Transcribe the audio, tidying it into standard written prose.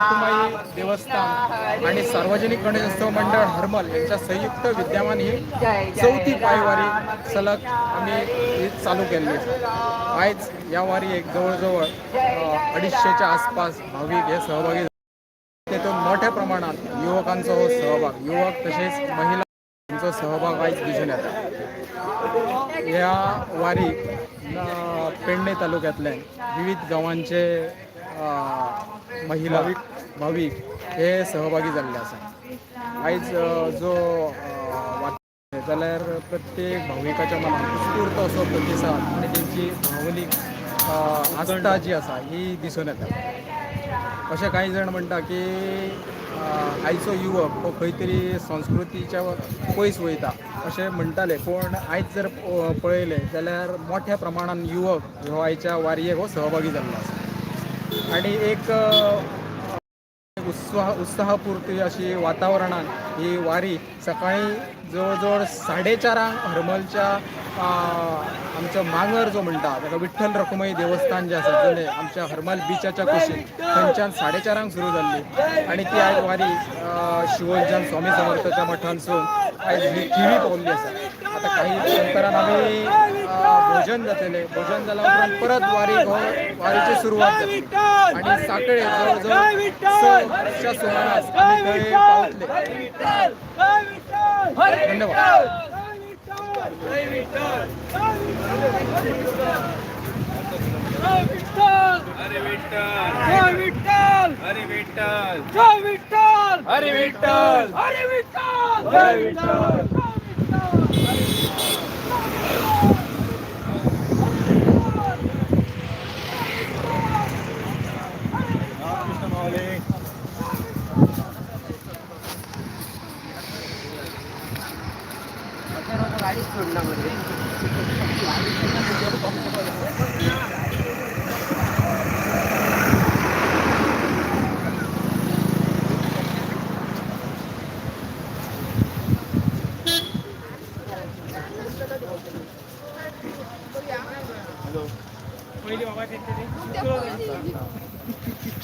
कुमाई देवस्थान आणि सार्वजनिक गणेशोत्सव मंडळ हरमल यांच्या संयुक्त विद्यमान ही चौथी पायवारी सलग आम्ही चालू केली. आज या वारी एक जवळजवळ 250च्या आसपास भाविक हे सहभागी झाले. त्यातून मोठ्या प्रमाणात युवकांचा सहभाग, युवक तसेच महिला यांचा सहभाग आज दिसून येतात. या वारी पेडणे तालुक्यातल्या विविध गावांचे महिला भाविक हे सहभागी झालेले असतात. आयज जो जाल्यार प्रत्येक भाविकाच्या मनात उत्स्फूर्त असो प्रतिसाद आणि त्यांची भावनीक आस्था जी आसा ही दिसून येता. अशें कांय जाण म्हणटा की आयचो युवक तो खंय तरी संस्कृतीच्या पयस वयता अशें म्हणटाले, पूण आयज जर पळयलें जाल्यार मोठ्या प्रमाणान युवक ह्यो आयच्या वारयेक हो सहभागी जाल्लो आसा. आणि एक उत्साहपूर्ती अशी वातावरणात ही वारी सकाळी जवळजवळ 4:30 हरमलच्या आमचं मांगर जो म्हणटा ताका विठ्ठल रखुमाई देवस्थान जें आसा जाल्यार आमच्या हरमल बिचाच्या कुशीक थंयच्यान 4:30 सुरू जाल्ली आणि ती आयज वारी शिवोलच्यान स्वामी समर्थाच्या मठांसून आयज ही थिवी पावल्ली आसा. आता काही अंतरान आमी भोजन जातलें, भोजन जाल्या उपरांत परत वारीची सुरवात जातली आणि साखळे जवळजवळ 6च्या सुमारास आमी थंय पावतले. धन्यवाद. हरे विठ्ठल, जय विठ्ठल, हरे विठ्ठल, जय विठ्ठल, हरे विठ्ठल, हरे विठ्ठल, जय विठ्ठल. गाडी सोडणार पहिली बाबा